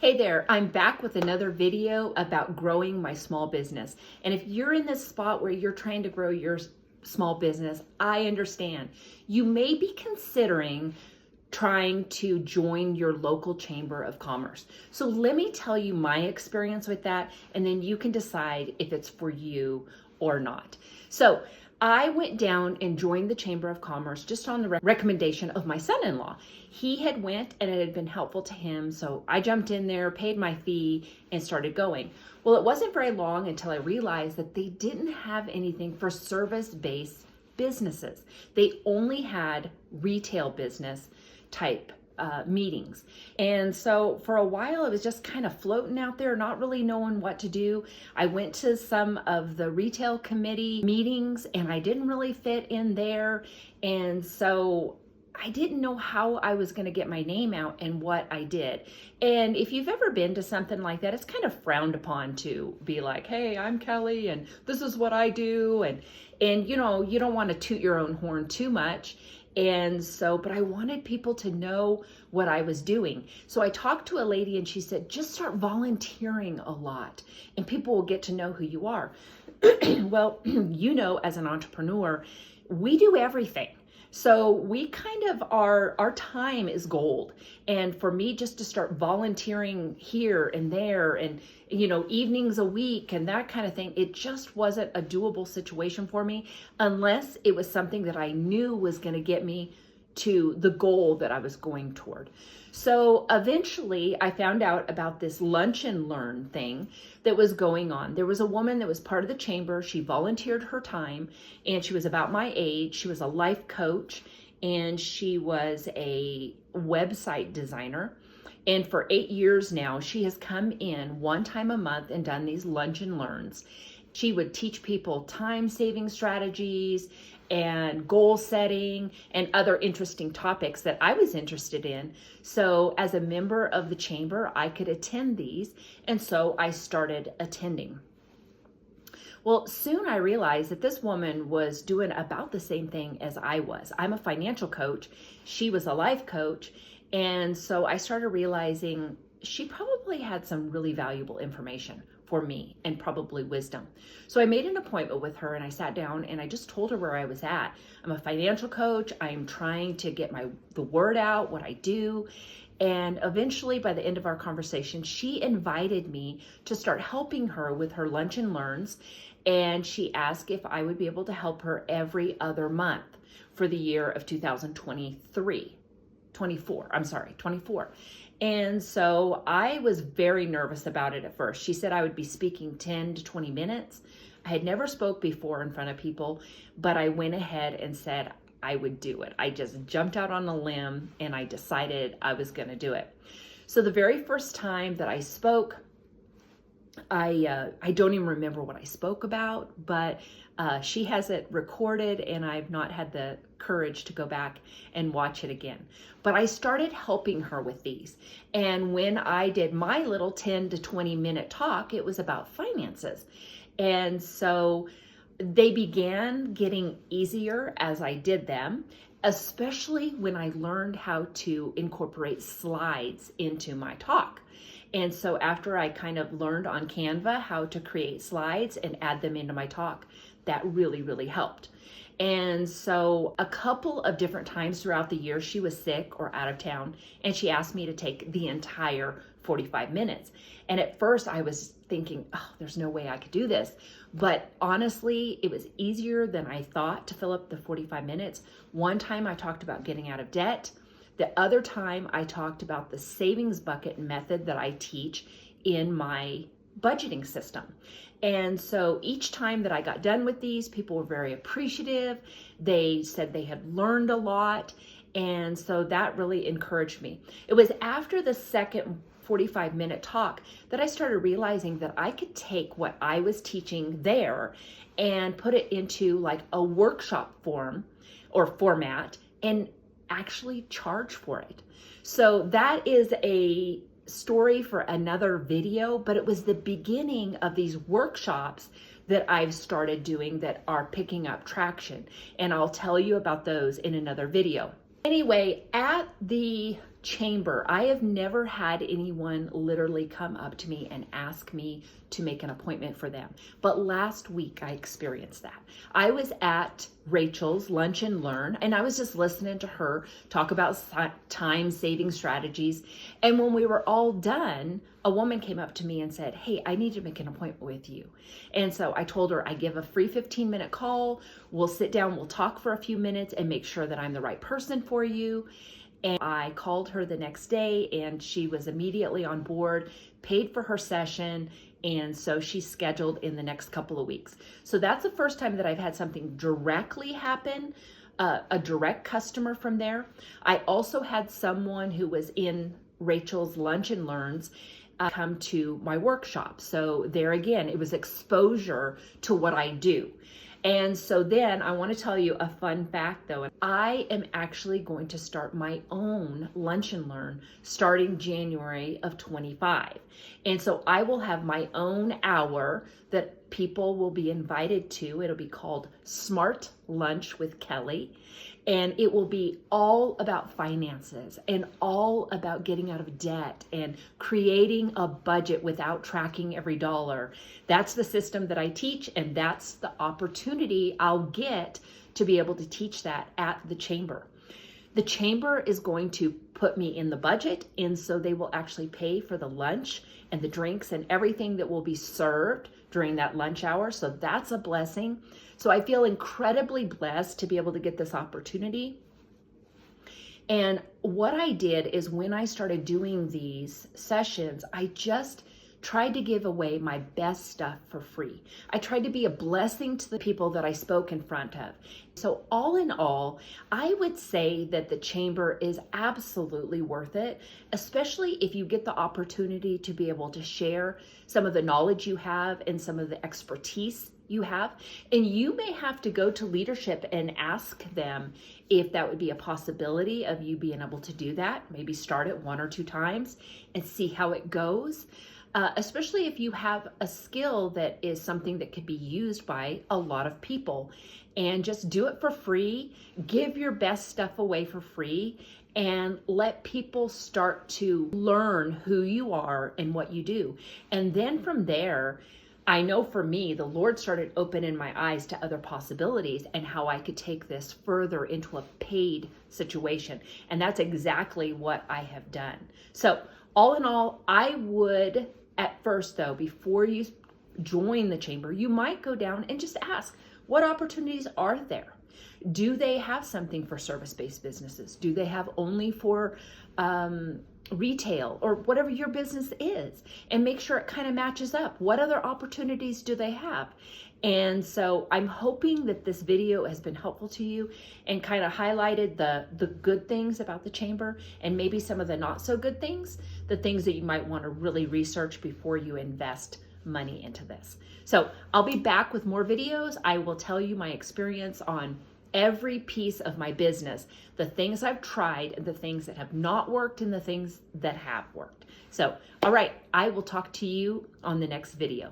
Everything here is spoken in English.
Hey there, I'm back with another video about growing my small business. And if you're in this spot where you're trying to grow your small business, I understand. You may be considering trying to join your local chamber of commerce. So let me tell you my experience with that, and then you can decide if it's for you or not. So I went down and joined the Chamber of Commerce just on the recommendation of my son-in-law. He had went and it had been helpful to him. So I jumped in there, paid my fee, and started going. Well, it wasn't very long until I realized that they didn't have anything for service-based businesses. They only had retail business type meetings. And so for a while, it was just kind of floating out there, not really knowing what to do. I went to some of the retail committee meetings and I didn't really fit in there. And so I didn't know how I was going to get my name out and what I did. And if you've ever been to something like that, it's kind of frowned upon to be like, hey, I'm Kelly and this is what I do. And you know, you don't want to toot your own horn too much. And so, but I wanted people to know what I was doing. So I talked to a lady and she said, just start volunteering a lot and people will get to know who you are. Well, you know, as an entrepreneur, we do everything. So we kind of our time is gold. And for me, just to start volunteering here and there and, you know, evenings a week and that kind of thing, it just wasn't a doable situation for me unless it was something that I knew was going to get me to the goal that I was going toward. So eventually I found out about this lunch and learn thing that was going on. There was a woman that was part of the chamber. She volunteered her time and she was about my age. She was a life coach and she was a website designer. And for 8 years now, she has come in one time a month and done these lunch and learns. She would teach people time-saving strategies and goal setting and other interesting topics that I was interested in. So as a member of the chamber, I could attend these. And so I started attending. Well, soon I realized that this woman was doing about the same thing as I was. I'm a financial coach. She was a life coach. And so I started realizing she probably had some really valuable information for me and probably wisdom. So I made an appointment with her and I sat down and I just told her where I was at. I'm a financial coach. I'm trying to get the word out, what I do. And eventually by the end of our conversation, she invited me to start helping her with her lunch and learns. And she asked if I would be able to help her every other month for the year of 24. And so I was very nervous about it at first. She said I would be speaking 10 to 20 minutes. I had never spoke before in front of people, but I went ahead and said I would do it. I just jumped out on a limb and I decided I was going to do it. So the very first time that I spoke, I don't even remember what I spoke about, but she has it recorded and I've not had the courage to go back and watch it again. But I started helping her with these. And when I did my little 10 to 20 minute talk, it was about finances. And so they began getting easier as I did them, especially when I learned how to incorporate slides into my talk. And so after I kind of learned on Canva how to create slides and add them into my talk, that really, really helped. And so a couple of different times throughout the year, she was sick or out of town, and she asked me to take the entire 45 minutes. And at first I was thinking, oh, there's no way I could do this. But honestly, it was easier than I thought to fill up the 45 minutes. One time I talked about getting out of debt. The other time I talked about the savings bucket method that I teach in my budgeting system. And so each time that I got done with these, people were very appreciative. They said they had learned a lot. And so that really encouraged me. It was after the second 45-minute talk that I started realizing that I could take what I was teaching there and put it into like a workshop form or format and actually charge for it. So that is a story for another video, but it was the beginning of these workshops that I've started doing that are picking up traction. And I'll tell you about those in another video. Anyway, at the chamber, I have never had anyone literally come up to me and ask me to make an appointment for them. But last week I experienced that. I was at Rachel's Lunch and Learn, and I was just listening to her talk about time saving strategies. And when we were all done, a woman came up to me and said, "Hey, I need to make an appointment with you." And so I told her I give a free 15-minute call. We'll sit down, we'll talk for a few minutes and make sure that I'm the right person for you. And I called her the next day and she was immediately on board, paid for her session. And so she's scheduled in the next couple of weeks. So that's the first time that I've had something directly happen, a direct customer from there. I also had someone who was in Rachel's Lunch and Learns come to my workshop. So there again, it was exposure to what I do. And so then I want to tell you a fun fact though. I am actually going to start my own Lunch and Learn starting January of 25. And so I will have my own hour that people will be invited to. It'll be called Smart Lunch with Kelly. And it will be all about finances and all about getting out of debt and creating a budget without tracking every dollar. That's the system that I teach, and that's the opportunity I'll get to be able to teach that at the chamber. The chamber is going to put me in the budget, and so they will actually pay for the lunch and the drinks and everything that will be served during that lunch hour. So that's a blessing. So I feel incredibly blessed to be able to get this opportunity. And what I did is when I started doing these sessions, I just tried to give away my best stuff for free. I tried to be a blessing to the people that I spoke in front of. So all in all, I would say that the chamber is absolutely worth it, especially if you get the opportunity to be able to share some of the knowledge you have and some of the expertise you have. And you may have to go to leadership and ask them if that would be a possibility of you being able to do that. Maybe start it 1 or 2 times and see how it goes. Especially if you have a skill that is something that could be used by a lot of people, and just do it for free, give your best stuff away for free, and let people start to learn who you are and what you do. And then from there, I know for me, the Lord started opening my eyes to other possibilities and how I could take this further into a paid situation. And that's exactly what I have done. So all in all, I would, at first though, before you join the chamber, you might go down and just ask, what opportunities are there? Do they have something for service-based businesses? Do they have only for retail or whatever your business is? And make sure it kind of matches up. What other opportunities do they have? And so I'm hoping that this video has been helpful to you and kind of highlighted the good things about the chamber and maybe some of the not so good things, the things that you might want to really research before you invest money into this. So I'll be back with more videos. I will tell you my experience on every piece of my business, the things I've tried, the things that have not worked, and the things that have worked. So, all right, I will talk to you on the next video.